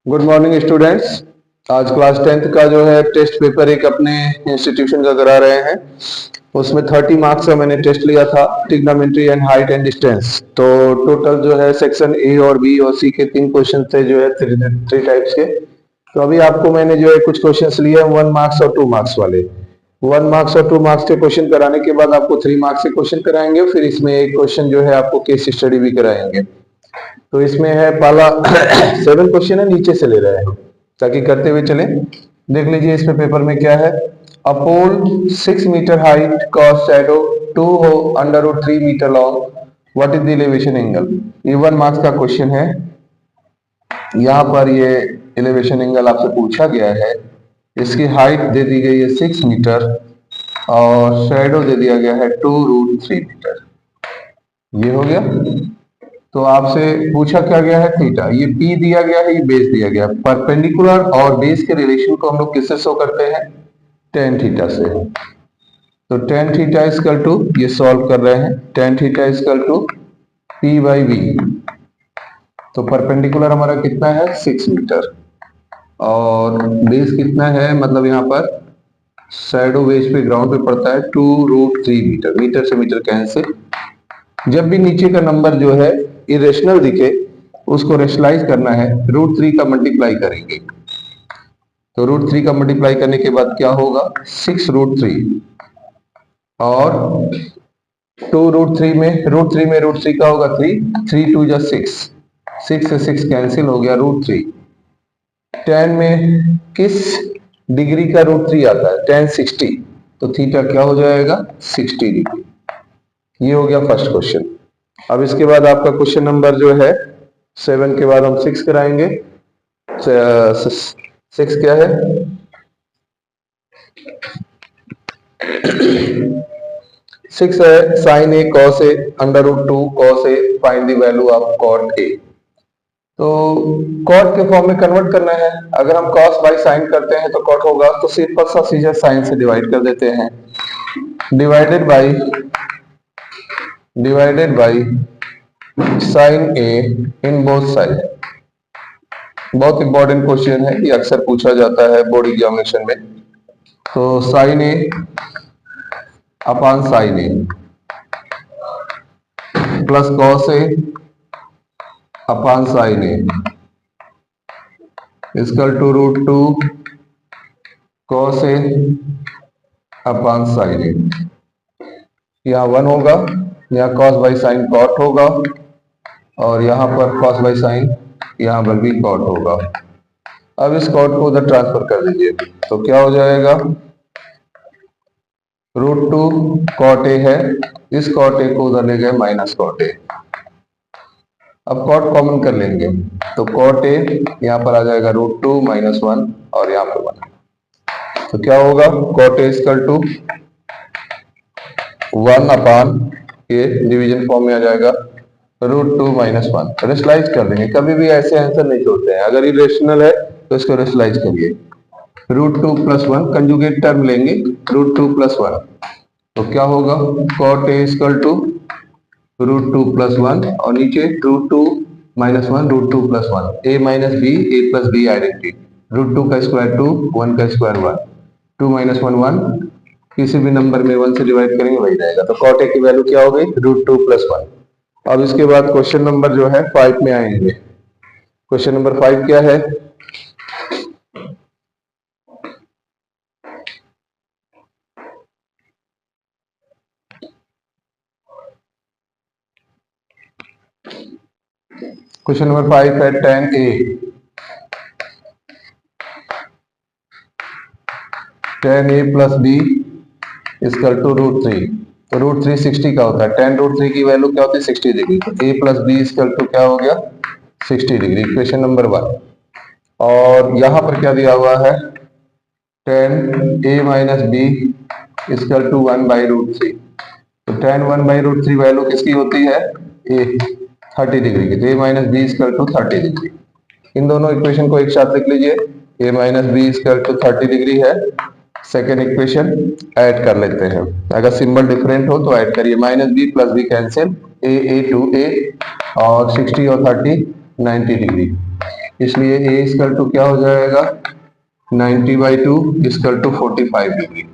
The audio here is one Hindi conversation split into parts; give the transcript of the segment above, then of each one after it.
Good morning students. आज क्लास 10th का जो है टेस्ट पेपर एक अपने इंस्टीट्यूशन का करा रहे हैं। उसमें 30 मार्क्स का मैंने टेस्ट लिया था, trigonometry and height and distance. तो टोटल जो है सेक्शन ए और बी और सी के 3 क्वेश्चन थे, जो है थ्री टाइप्स के। तो अभी आपको मैंने जो है कुछ क्वेश्चंस लिए हैं 1 मार्क्स और 2 मार्क्स वाले। 1 मार्क्स और 2 मार्क्स के क्वेश्चन कराने के बाद आपको 3 मार्क्स के क्वेश्चन कराएंगे। फिर इसमें एक क्वेश्चन जो है आपको केस स्टडी भी कराएंगे। तो इसमें है पहला 7 क्वेश्चन है, नीचे से ले रहे हैं ताकि करते हुए चले। देख लीजिए इसमें पेपर में क्या है। A pole 6 metre height casts shadow 2 हो under root 3 metre long, what is the elevation angle. ये 1 मार्क्स का क्वेश्चन है। यहाँ पर ये एलिवेशन एंगल आपसे पूछा गया है। इसकी हाइट दे दी गई है 6 मीटर और शैडो दे दिया गया है 2 रूट 3 मीटर। ये हो गया। तो आपसे पूछा क्या गया है थीटा, ये पी दिया गया है, ये बेस दिया गया। परपेंडिकुलर और बेस के रिलेशन को हम लोग किससे शो करते हैं, टेन थीटा से। तो टेन थीटा इजकल टू, ये सॉल्व कर रहे हैं, tan theta equal to P by V. तो परपेंडिकुलर हमारा कितना है 6 मीटर और बेस कितना है, मतलब यहाँ पर शैडो बेस पे ग्राउंड पे पड़ता है 2 रूट 3 मीटर। मीटर से मीटर कैंसिल। जब भी नीचे का नंबर जो है इरेशनल दिखे उसको रेशनलाइज करना है, रूट 3 का मल्टीप्लाई करेंगे। तो रूट 3 का मल्टीप्लाई करने के बाद क्या होगा 6 रूट 3 और 2 रूट 3 में रूट 3 का होगा 3, 3 2 जा 6, 6 से 6 कैंसिल हो गया, रूट 3। 10 में किस डिग्री का रूट 3 आता है, 10 60। तो थीटा क्या हो जाएगा 60 डिग्री। ये हो गया फर्स्ट क्वेश्चन। अब इसके बाद आपका क्वेश्चन नंबर जो है 7 के बाद हम 6 कराएंगे। 6 क्या है, सिक्स है sine A cos A under root 2 cos A, find the value of cot A. तो कॉट के फॉर्म में कन्वर्ट करना है। अगर हम कॉस बाई साइन करते हैं तो कॉट होगा, तो सिंपल सा सीधा साइन से डिवाइड कर देते हैं। Divided by sine A in both side. बहुत इंपॉर्टेंट क्वेश्चन है, ये अक्सर पूछा जाता है बोर्ड एग्जामिनेशन में। तो sine A upon sine A plus cos A upon sine A equal to root 2 cos A upon sine A. यहाँ 1 होगा, यहाँ कॉस बाई साइन कॉट होगा और यहाँ पर कॉस बाई साइन यहाँ पर भी कॉट होगा। अब इस कॉट को उधर ट्रांसफर कर दीजिए तो क्या हो जाएगा, रूट 2 कॉट ए है, इस कॉट ए को उधर ले गए माइनस कॉट ए। अब कॉट कॉमन कर लेंगे तो कॉट ए यहाँ पर आ जाएगा रूट 2 माइनस 1 और यहाँ पर 1। तो क्या होगा cot A equal to 1 upon A, division form में आ जाएगा रूट 2 माइनस 1। रेशनलाइज कर देंगे, कभी भी ऐसे आंसर नहीं छोड़ते हैं। अगर ये रेशनल है तो इसको रेशनलाइज करिए, रूट 2 प्लस 1 कंजुगेट टर्म लेंगे, रूट 2 प्लस 1। तो क्या होगा cot A equal to root 2 plus 1 और नीचे root 2 minus 1 root 2 plus 1, A minus B A plus B identity. Root 2 का स्क्वायर 2, 1 का स्क्वायर 1, 2 माइनस 1 1, किसी भी नंबर में 1 से डिवाइड करेंगे वही रहेगा। तो कॉट ए की वैल्यू क्या हो गई रूट 2 प्लस 1। अब इसके बाद क्वेश्चन नंबर जो है 5 में आएंगे। क्वेश्चन नंबर 5 क्या है, क्वेश्चन नंबर 5 है tan A, tan A plus B equal to root 3। तो रूट 3 60 का होता है, tan रूट 3 की वैल्यू क्या होती है 60 डिग्री। तो a plus B equal to क्या हो गया 60 डिग्री, इक्वेशन नंबर 1। और यहां पर क्या दिया हुआ है tan a minus B equal to 1 by root 3। तो tan 1 बाई रूट 3 वैल्यू किसकी होती है a 30 डिग्री की, तो a minus B equal to 30 degree. इन दोनों इक्वेशन को एक साथ लिख लीजिए, a minus B equal to 30 degree है। सेकेंड इक्वेशन ऐड कर लेते हैं, अगर सिंबल डिफरेंट हो तो ऐड करिए, minus B plus B cancel, A two A, और 60 और 30 90 डिग्री, इसलिए ए इक्वल टू क्या हो जाएगा 90/2 इक्वल टू 45 डिग्री।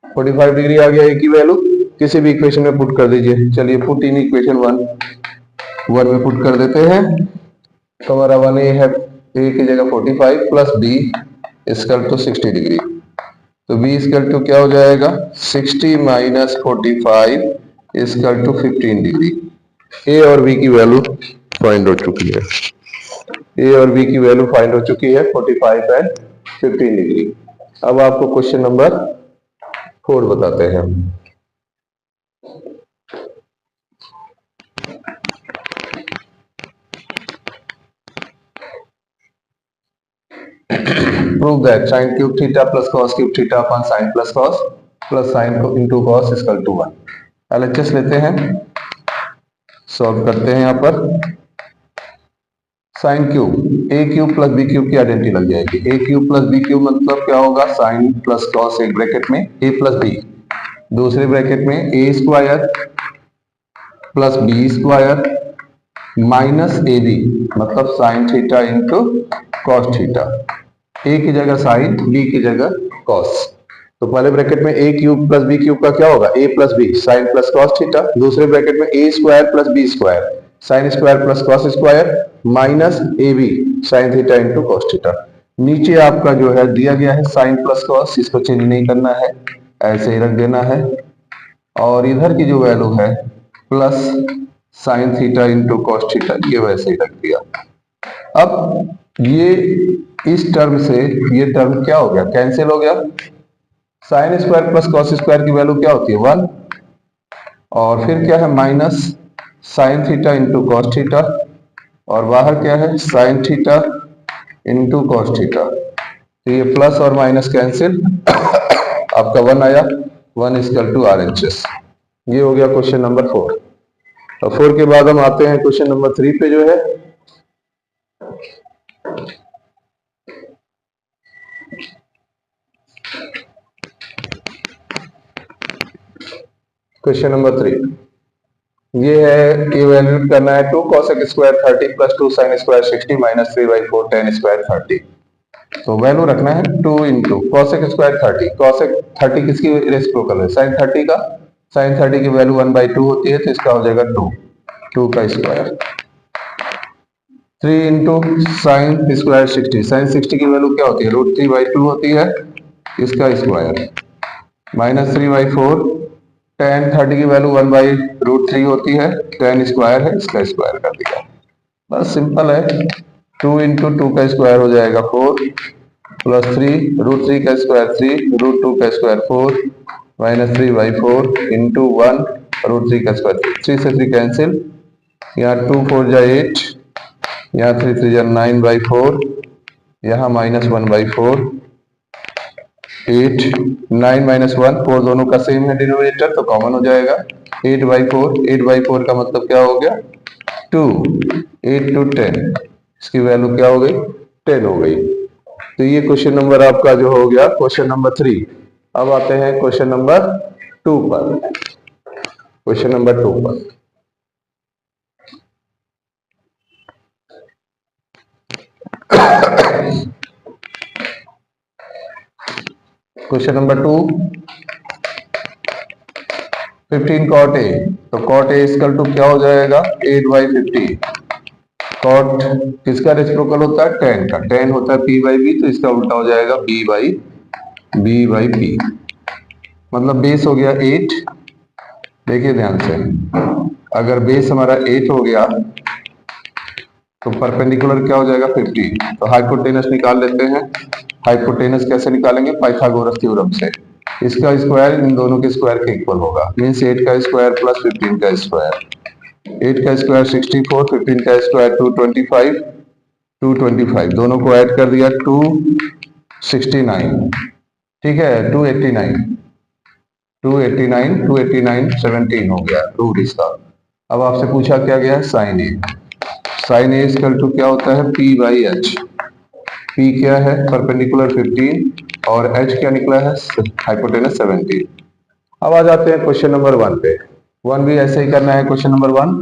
45 डिग्री आ गया ए की वैल्यू, किसी भी इक्वेशन में पुट कर दीजिए। चलिए पुट इन इक्वेशन 1 में पुट कर देते हैं। तो हमारा 1 ए है, ए की जगह 45 plus B equal to 60 degree, तो b इक्वल टू क्या हो जाएगा 60 minus 45 equal to 15 degree. A और b की वैल्यू फाइंड हो चुकी है, ए और b की वैल्यू फाइंड हो चुकी है 45 एंड 15 डिग्री। अब आपको क्वेश्चन नंबर 4 बताते हैं। Prove that sin cube theta plus cos cube theta upon sin plus sin into cos equal to 1। LHS लेते हैं, सॉल्व करते हैं। यहाँ पर sine cube A cube plus B cube की आइडेंटिटी लग जाएगी। A cube plus B cube मतलब क्या होगा साइन प्लस कॉस, एक ब्रैकेट में ए प्लस बी, दूसरे ब्रैकेट में A square plus B square minus A B, मतलब sine theta into cos theta. A की जगह साइन, बी की जगह कॉस। तो पहले ब्रैकेट में A cube plus B cube का क्या होगा A plus B sine plus cos theta, दूसरे ब्रैकेट में A square plus B square sine square plus cos square minus A B sine theta into cos theta. नीचे आपका जो है दिया गया है साइन प्लस कॉस, इसको चेंज नहीं करना है, ऐसे ही रख देना है। और इधर की जो वैल्यू है plus sign theta into cos theta, ये वैसे ही रख दिया। अब ये इस टर्म से ये टर्म क्या हो गया कैंसिल हो गया। Sign square plus cos square की वैल्यू क्या होती है 1, और फिर क्या है minus sign theta into cos theta, और बाहर क्या है sign theta into cos theta. तो ये प्लस और माइनस कैंसिल, आपका 1 आया, 1 इक्वल टू RHS। ये हो गया क्वेश्चन नंबर 4। और 4 के बाद हम आते हैं क्वेश्चन नंबर 3 पे जो है क्वेश्चन नंबर 3। ये है इवेल्यूएट करना है 2 cosec square 30 plus 2 sin square 60 minus 3/4 tan square 30। तो वैल्यू रखना है 2 इंटू cosec स्क्वायर 30। cosec 30 किसकी रेसिप्रोकल है sin 30 का, sin 30 की वैल्यू 1/2 होती है, तो इसका हो जाएगा 2 का square. 3 into sine square 60, sine 60 की वैल्यू क्या होती है √3/2 होती है, इसका स्क्वायर माइनस 3/4 tan 30 की वैल्यू 1/√3 होती है, tan स्क्वायर है, इसका स्क्वायर कर दिया। बस सिंपल है, 2 इंटू 2 का स्क्वायर हो जाएगा 4 प्लस 3 √3 का स्क्वायर 3 √2 का स्क्वायर 4 माइनस 3/4 इंटू 1 √3 का स्क्वायर 3 से 3 कैंसिल, यहाँ 2 4 जा 8, यहाँ 3 3 जा 9/4, यहाँ माइनस 1/4 8 9 माइनस 1 4 दोनों का सेम है डिनोमिनेटर, तो कॉमन हो जाएगा 8/4। 8/4 का मतलब क्या हो गया 2, 8 to 10, इसकी वैल्यू क्या हो गई 10 हो गई। तो ये क्वेश्चन नंबर आपका जो हो गया क्वेश्चन नंबर 3। अब आते हैं क्वेश्चन नंबर 2 पर। क्वेश्चन नंबर 2 पर क्वेश्चन नंबर 2 15 cot a, तो cot a इक्वल टू क्या हो जाएगा 8/50। cot किसका रेसिप्रोकल होता है tan का, tan होता है p/b, तो इसका उल्टा हो जाएगा b/p, मतलब बेस हो गया 8। देखिए ध्यान से, अगर बेस हमारा 8 हो गया तो परपेंडिकुलर क्या हो जाएगा 50, तो हाइपोटेनस निकाल लेते हैं। हाइपोटेनस कैसे निकालेंगे पाइथागोरस थ्योरम से, इसका स्क्वायर इन दोनों के स्क्वायर के इक्वल होगा, मीन्स 8 का स्क्वायर प्लस 15 का स्क्वायर। 8 का स्क्वायर 64, 15 का स्क्वायर 225 दोनों को ऐड कर दिया 269, ठीक है 289 17 हो गया रूट इसका। अब आपसे पूछा क्या गया है sine A, sine A equal to क्या होता है p/h। p क्या है परपेंडिकुलर 15 और h क्या निकला है हाइपोटेनस 17। अब आ जाते हैं क्वेश्चन नंबर 1 पे। वन भी ऐसे ही करना है। क्वेश्चन नंबर 1,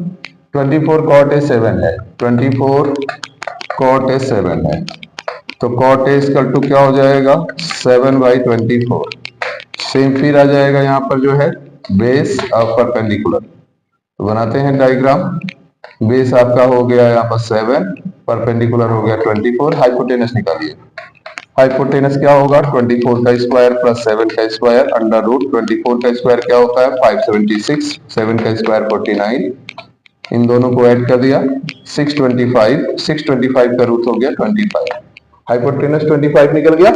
24 cot a 7 है, 24 cot a 7 है, तो cot a इक्वल टू क्या हो जाएगा 7/24। सेम फिर आ जाएगा यहाँ पर जो है बेस और परपेंडिकुलर, तो बनाते हैं डायग्राम। बेस आपका हो गया यहाँ पर 7, परपेंडिकुलर हो गया 24, हाइपोटेनस निकालिए। हाइपोटेनस क्या होगा 24 का स्क्वायर प्लस 7 का स्क्वायर अंडर रूट 24 का स्क्वायर क्या होता है 576, 7 का स्क्वायर 49, इन दोनों को ऐड कर दिया 625, 625 का रूट हो गया 25, हाइपोटेनस 25 निकल गया।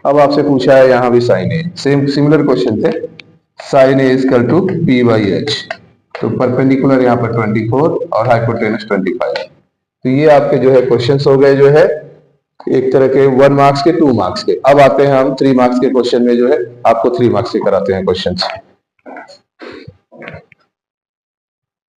अब आपसे पूछा है यहाँ भी sine A, same similar question थे। Sine A equal to P by H, तो परपेंडिकुलर यहाँ पर 24 और हाइपोटेनस 25। तो ये आपके जो है क्वेश्चंस हो गए जो है एक तरह के 1 मार्क्स के, 2 मार्क्स के। अब आते हैं हम 3 मार्क्स के क्वेश्चन में, जो है आपको 3 मार्क्स के कराते हैं क्वेश्चंस।